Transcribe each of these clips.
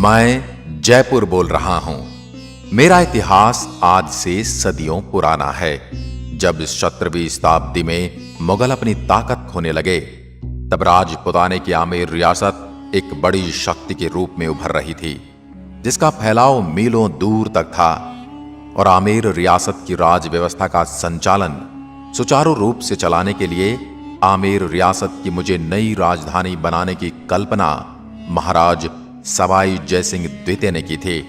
मैं जयपुर बोल रहा हूं। मेरा इतिहास आज से सदियों पुराना है। जब 17वीं शताब्दी में मुगल अपनी ताकत खोने लगे, तब राजपुताने की आमेर रियासत एक बड़ी शक्ति के रूप में उभर रही थी, जिसका फैलाव मीलों दूर तक था। और आमेर रियासत की राज व्यवस्था का संचालन सुचारू रूप से चलाने के लिए आमेर रियासत की मुझे नई राजधानी बनाने की कल्पना महाराज सवाई जयसिंह द्वितीय ने की थी।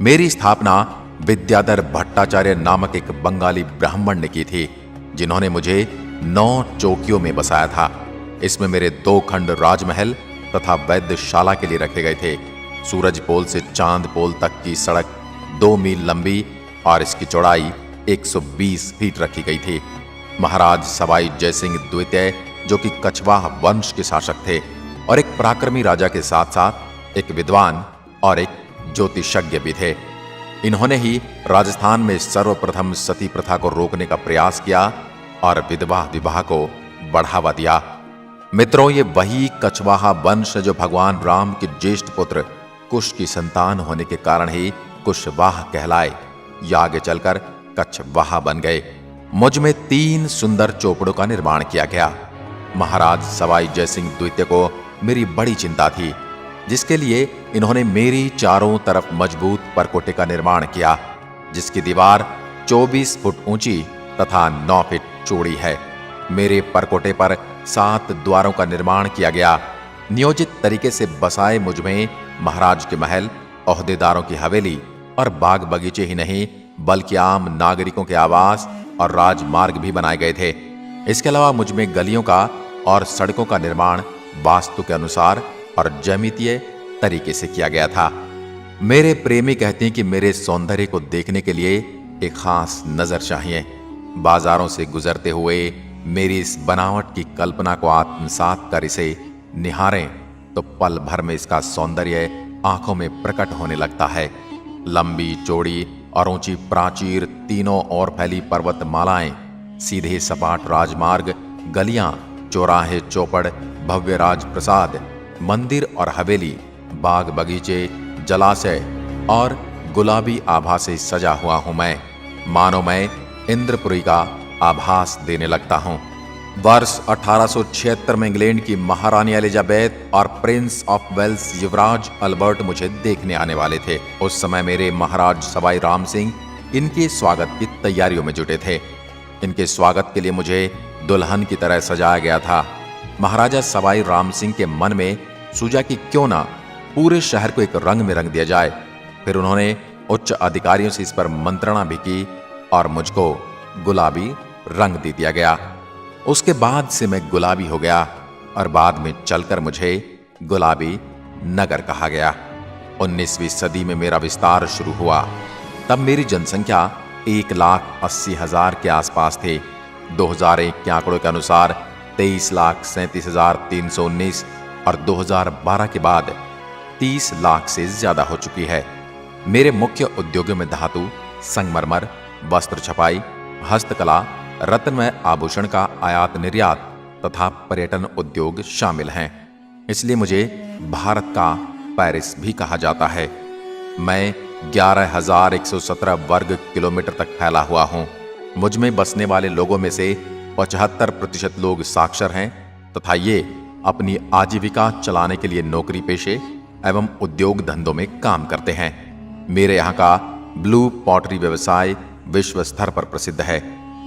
मेरी स्थापना विद्याधर भट्टाचार्य नामक एक बंगाली ब्राह्मण ने की थी, जिन्होंने मुझे 9 चौकियों में बसाया था। इसमें मेरे 2 खंड राजमहल तथा वैद्यशाला के लिए रखे गए थे। सूरज पोल से चांद पोल तक की सड़क 2 मील लंबी और इसकी चौड़ाई 120 फीट रखी गई थी। महाराज सवाई जयसिंह द्वितीय, जो कि कछवाह वंश के शासक थे और एक पराक्रमी राजा के साथ साथ एक विद्वान और एक ज्योतिषज्ञ भी थे, इन्होंने ही राजस्थान में सर्वप्रथम सती प्रथा को रोकने का प्रयास किया और विधवा विवाह को बढ़ावा दिया। मित्रों, ये वही कछवाहा वंश जो भगवान राम के ज्येष्ठ पुत्र कुश की संतान होने के कारण ही कुशवाह कहलाए, या आगे चलकर कछवाहा बन गए। मुझ में 3 सुंदर चौपड़ों का निर्माण किया गया। महाराज सवाई जयसिंह द्वितीय को मेरी बड़ी चिंता थी, जिसके लिए इन्होंने मेरी चारों तरफ मजबूत परकोटे का निर्माण किया, जिसकी दीवार 24 फुट ऊंची तथा 9 फीट चौड़ी है। मेरे परकोटे पर 7 द्वारों का निर्माण किया गया। नियोजित तरीके से बसाए मुझ में महाराज के महल, ओहदेदारों की हवेली और बाग बगीचे ही नहीं, बल्कि आम नागरिकों के आवास और राजमार्ग भी बनाए गए थे। इसके अलावा मुझ में गलियों का और सड़कों का निर्माण वास्तु के अनुसार और ज्यामितीय तरीके से किया गया था। मेरे प्रेमी कहते हैं कि मेरे सौंदर्य को देखने के लिए एक खास नजर चाहिए। बाजारों से गुजरते हुए मेरी इस बनावट की कल्पना को आत्मसात कर इसे निहारें तो पल भर में इसका सौंदर्य आंखों में प्रकट होने लगता है। लंबी चौड़ी और ऊंची प्राचीर, तीनों ओर फैली पर्वतमालाएं, सीधे सपाट राजमार्ग, गलियां, चौराहे, चौपड़, भव्य राजप्रसाद, मंदिर और हवेली, बाग बगीचे, जलाशय और गुलाबी आभा से सजा हुआ हूं मैं, मानो मैं इंद्रपुरी का आभास देने लगता हूं। वर्ष 1876 में इंग्लैंड की महारानी एलिजाबेथ और प्रिंस ऑफ वेल्स युवराज अल्बर्ट मुझे देखने आने वाले थे। उस समय मेरे महाराज सवाई राम सिंह इनके स्वागत की तैयारियों में जुटे थे। इनके स्वागत के लिए मुझे दुल्हन की तरह सजाया गया था। महाराजा सवाई राम सिंह के मन में सूझा कि क्यों ना पूरे शहर को एक रंग में रंग दिया जाए। फिर उन्होंने उच्च अधिकारियों से इस पर मंत्रणा भी की और मुझको गुलाबी रंग दे दिया गया। उसके बाद से मैं गुलाबी हो गया और बाद में चलकर मुझे गुलाबी नगर कहा गया। 19वीं सदी में मेरा विस्तार शुरू हुआ। तब मेरी जनसंख्या 1,80,000 के आसपास थे। 2001 के आंकड़ों के अनुसार 23,37,319 और 2012 के बाद 30 लाख से ज्यादा हो चुकी है। मेरे मुख्य उद्योगों में धातु, संगमरमर, वस्त्र छपाई, हस्तकला, रत्नमय आभूषण का आयात निर्यात तथा पर्यटन उद्योग शामिल हैं। इसलिए मुझे भारत का पेरिस भी कहा जाता है। मैं 11,117 वर्ग किलोमीटर तक फैला हुआ हूं। मुझ में बसने वाले लोगों में से 75% लोग साक्षर हैं तथा ये अपनी आजीविका चलाने के लिए नौकरी पेशे एवं उद्योग धंधों में काम करते हैं। मेरे यहाँ का ब्लू पॉटरी व्यवसाय विश्व स्तर पर प्रसिद्ध है।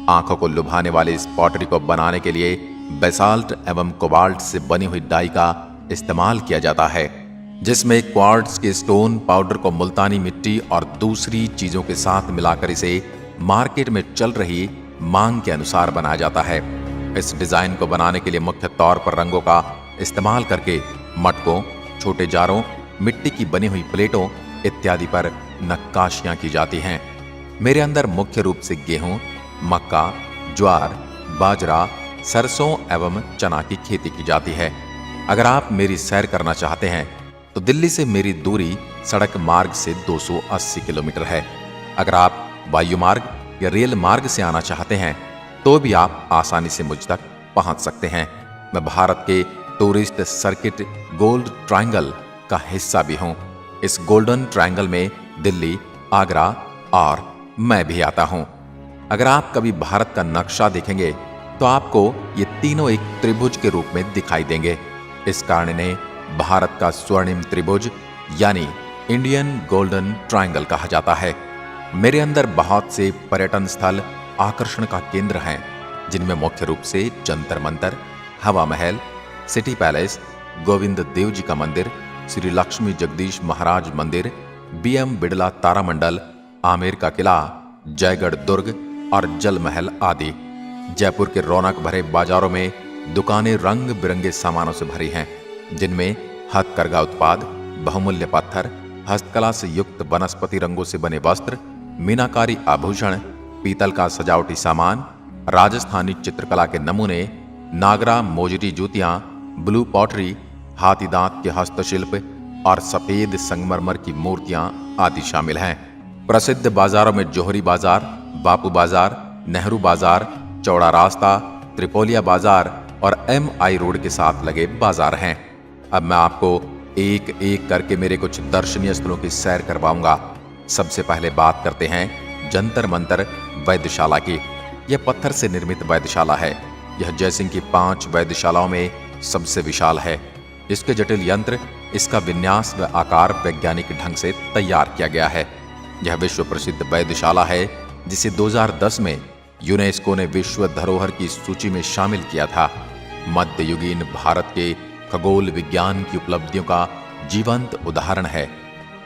आंखों को लुभाने वाले इस पॉटरी को बनाने के लिए बेसाल्ट एवं कोबाल्ट से बनी हुई डाई का इस्तेमाल किया जाता है, जिसमें क्वार्ट्ज के स्टोन पाउडर को मुल्तानी मिट्टी और दूसरी चीजों के साथ मिलाकर इसे मार्केट में चल रही मांग के अनुसार बनाया जाता है। इस डिजाइन को बनाने के लिए मुख्य तौर पर रंगों का इस्तेमाल करके मटकों, छोटे जारों, मिट्टी की बनी हुई प्लेटों इत्यादि पर नक्काशियां की जाती हैं। मेरे अंदर मुख्य रूप से गेहूं, मक्का, ज्वार, बाजरा, सरसों एवं चना की खेती की जाती है। अगर आप मेरी सैर करना चाहते हैं तो दिल्ली से मेरी दूरी सड़क मार्ग से 280 किलोमीटर है। अगर आप वायु मार्ग या रेल मार्ग से आना चाहते हैं तो भी आप आसानी से मुझ तक पहुंच सकते हैं। मैं भारत के टूरिस्ट सर्किट गोल्ड ट्रायंगल का हिस्सा भी हूं। इस गोल्डन ट्रायंगल में दिल्ली, आगरा और मैं भी आता हूं। अगर आप कभी भारत का नक्शा देखेंगे तो आपको ये तीनों एक त्रिभुज के रूप में दिखाई देंगे। इस कारण इन्हें भारत का स्वर्णिम त्रिभुज यानी इंडियन गोल्डन ट्रायंगल कहा जाता है। मेरे अंदर बहुत से पर्यटन स्थल आकर्षण का केंद्र हैं, जिनमें मुख्य रूप से जंतर मंतर, हवा महल, सिटी पैलेस, गोविंद देव जी का मंदिर, श्री लक्ष्मी जगदीश महाराज मंदिर, BM बिड़ला तारामंडल, आमेर का किला, जयगढ़ दुर्ग और जल महल आदि। जयपुर के रौनक भरे बाजारों में दुकानें रंग बिरंगे सामानों से भरी हैं, जिनमें हथकरघा उत्पाद, बहुमूल्य पत्थर, हस्तकला से युक्त वनस्पति रंगों से बने वस्त्र, मीनाकारी आभूषण, पीतल का सजावटी सामान, राजस्थानी चित्रकला के नमूने, नागरा मोजरी जूतियां, ब्लू पॉटरी, हाथी दांत के हस्तशिल्प और सफेद संगमरमर की मूर्तियां आदि शामिल हैं। प्रसिद्ध बाजारों में जोहरी बाजार, बापू बाजार, नेहरू बाजार, चौड़ा रास्ता, त्रिपोलिया बाजार और MI रोड के साथ लगे बाजार हैं। अब मैं आपको एक एक करके मेरे कुछ दर्शनीय स्थलों की सैर करवाऊंगा। सबसे पहले बात करते हैं जंतर मंतर वैद्यशाला की। यह पत्थर से निर्मित वैद्यशाला है। यह जयसिंह की 5 वैद्यशालाओं में सबसे विशाल है। इसके जटिल यंत्र, इसका विन्यास व आकार वैज्ञानिक ढंग से तैयार किया गया है। यह विश्व प्रसिद्ध वैद्यशाला है, जिसे 2010 में यूनेस्को ने विश्व धरोहर की सूची में शामिल किया था। मध्ययुगीन भारत के खगोल विज्ञान की उपलब्धियों का जीवंत उदाहरण है।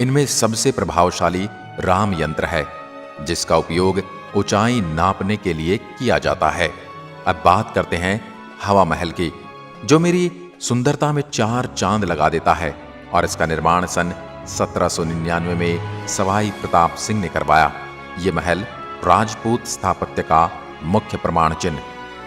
इनमें सबसे प्रभावशाली राम यंत्र है, जिसका उपयोग ऊंचाई नापने के लिए किया जाता है। अब बात करते हैं हवा महल की, जो मेरी सुंदरता में 4 चांद लगा देता है और इसका निर्माण सन 1799 में सवाई प्रताप सिंह ने करवाया। ये महल राजपूत स्थापत्य का मुख्य प्रमाण चिन्ह।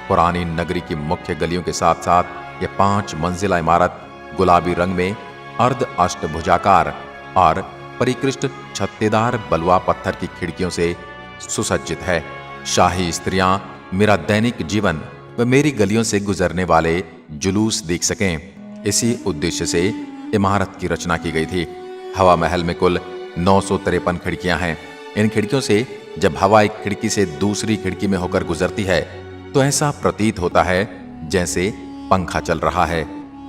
पुरानी नगरी की मुख्य गलियों के साथ साथ यह 5 मंजिला इमारत गुलाबी रंग में अर्ध अष्टभुजाकार और परिकृष्ट छत्तेदार बलुआ पत्थर की खिड़कियों से सुसज्जित है। शाही स्त्रियां मेरा दैनिक जीवन व मेरी गलियों से गुजरने वाले जुलूस देख सकें, इसी उद्देश्य से इमारत की रचना की गई थी। हवा महल में कुल 953 खिड़कियां हैं। इन खिड़कियों से जब हवा एक खिड़की से दूसरी खिड़की में होकर गुजरती है तो ऐसा प्रतीत होता है जैसे पंखा चल रहा है।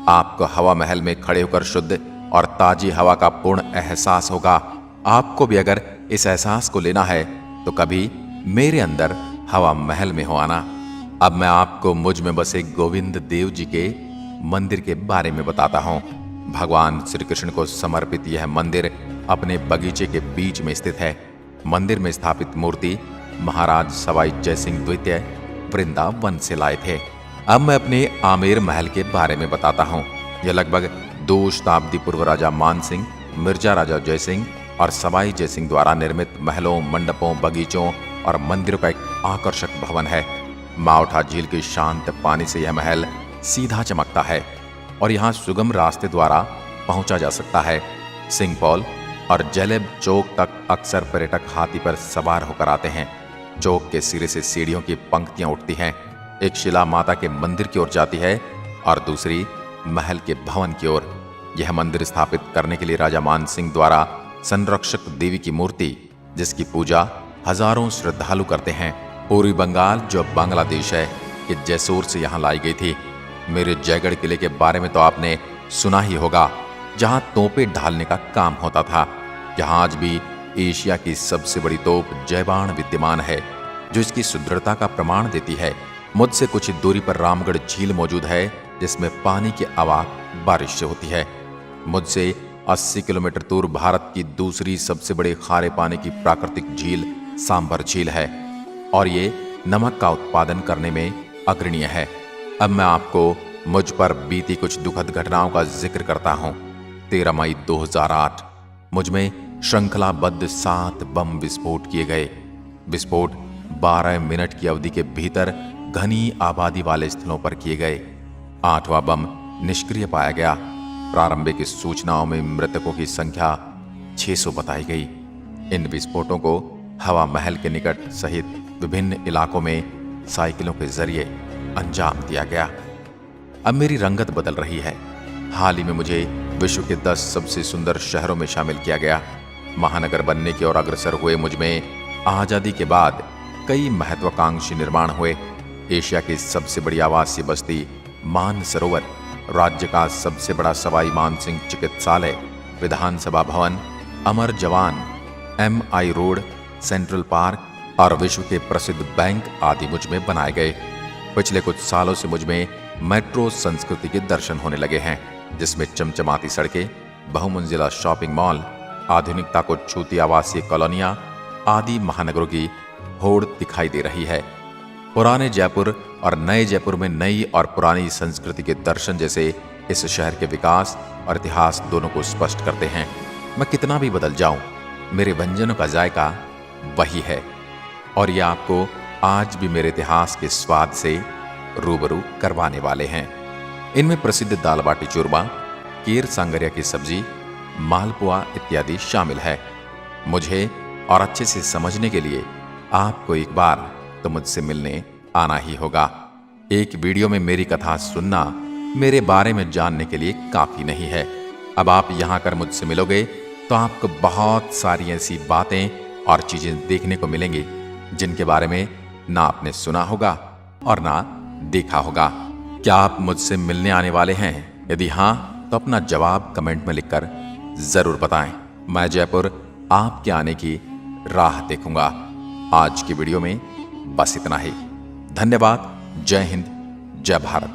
आपको हवा महल में खड़े होकर शुद्ध और ताजी हवा का पूर्ण एहसास होगा। आपको भी अगर इस एहसास को लेना है तो कभी मेरे अंदर हवा महल में हो आना। अब मैं आपको मुझ में बसे गोविंद देव जी के मंदिर के बारे में बताता हूँ। भगवान श्री कृष्ण को समर्पित यह मंदिर अपने बगीचे के बीच में स्थित है। मंदिर में स्थापित मूर्ति महाराज सवाई जयसिंह द्वितीय वृंदावन से लाए थे। अब मैं अपने आमेर महल के बारे में बताता हूँ। यह लगभग 2 शताब्दी पूर्व राजा मानसिंह, मिर्जा राजा जयसिंह और सवाई जयसिंह द्वारा निर्मित महलों, मंडपों, बगीचों और मंदिरों का एक आकर्षक भवन है। माउठा झील के शांत पानी से यह महल सीधा चमकता है और यहाँ सुगम रास्ते द्वारा पहुंचा जा सकता है। सिंहपौल और जलेब चौक तक अक्सर पर्यटक हाथी पर सवार होकर आते हैं। चौक के सिरे से सीढ़ियों की पंक्तियां उठती हैं। एक शिला माता के मंदिर की ओर जाती है और दूसरी महल के भवन की ओर। यह मंदिर स्थापित करने के लिए राजा मानसिंह द्वारा संरक्षक देवी की मूर्ति, जिसकी पूजा हजारों श्रद्धालु करते हैं, पूर्वी बंगाल जो बांग्लादेश है कि जैसोर से यहाँ लाई गई थी। मेरे जयगढ़ किले के बारे में तो आपने सुना ही होगा, जहां तोपें ढालने का काम होता था। यहाँ आज भी एशिया की सबसे बड़ी तोप जयबाण विद्यमान है, जो इसकी सुदृढ़ता का प्रमाण देती है। मुझसे कुछ ही दूरी पर रामगढ़ झील मौजूद है, जिसमें पानी की आवाज बारिश से होती है। मुझसे 80 किलोमीटर दूर भारत की दूसरी सबसे बड़ी खारे पानी की प्राकृतिक झील सांभर झील है और ये नमक का उत्पादन करने में अग्रणीय है। अब मैं आपको मुझ पर बीती कुछ दुखद घटनाओं का जिक्र करता हूँ। 13 मई 2008 मुझ में श्रृंखलाबद्ध 7 बम विस्फोट किए गए। विस्फोट 12 मिनट की अवधि के भीतर घनी आबादी वाले स्थलों पर किए गए। 8वां बम निष्क्रिय पाया गया। प्रारंभिक सूचनाओं में मृतकों की संख्या 600 बताई गई। इन विस्फोटों को हवा महल के निकट सहित विभिन्न इलाकों में साइकिलों के जरिए अंजाम दिया गया। अब मेरी रंगत बदल रही है। हाल ही में मुझे विश्व के 10 सबसे सुंदर शहरों में शामिल किया गया। महानगर बनने की ओर अग्रसर हुए मुझ में आजादी के बाद कई महत्वाकांक्षी निर्माण हुए। एशिया की सबसे बड़ी आवासीय बस्ती मानसरोवर, राज्य का सबसे बड़ा सवाई मानसिंह चिकित्सालय, विधानसभा भवन, अमर जवान, MI रोड, सेंट्रल पार्क और विश्व के प्रसिद्ध बैंक आदि मुझ में बनाए गए। पिछले कुछ सालों से मुझ में मेट्रो संस्कृति के दर्शन होने लगे हैं, जिसमें चमचमाती सड़कें, बहुमंजिला शॉपिंग मॉल, आधुनिकता को छूती आवासीय कॉलोनियां आदि महानगरों की होड़ दिखाई दे रही है। पुराने जयपुर और नए जयपुर में नई और पुरानी संस्कृति के दर्शन जैसे इस शहर के विकास और इतिहास दोनों को स्पष्ट करते हैं। मैं कितना भी बदल जाऊं, मेरे व्यंजनों का जायका वही है और ये आपको आज भी मेरे इतिहास के स्वाद से रूबरू करवाने वाले हैं। इनमें प्रसिद्ध दाल बाटी चूरमा, केर सांगरिया की सब्जी, मालपुआ इत्यादि शामिल है। मुझे और अच्छे से समझने के लिए आपको एक बार तो मुझसे मिलने आना ही होगा। एक वीडियो में मेरी कथा सुनना मेरे बारे में जानने के लिए काफी नहीं है। अब आप यहां कर मुझसे मिलोगे तो आपको बहुत सारी ऐसी बातें और चीजें देखने को मिलेंगी जिनके बारे में ना आपने सुना होगा और ना देखा होगा। क्या आप मुझसे मिलने आने वाले हैं? यदि हां तो अपना जवाब कमेंट में लिखकर जरूर बताएं। मैं जयपुर आपके आने की राह देखूंगा। आज की वीडियो में बस इतना ही। धन्यवाद। जय हिंद, जय भारत।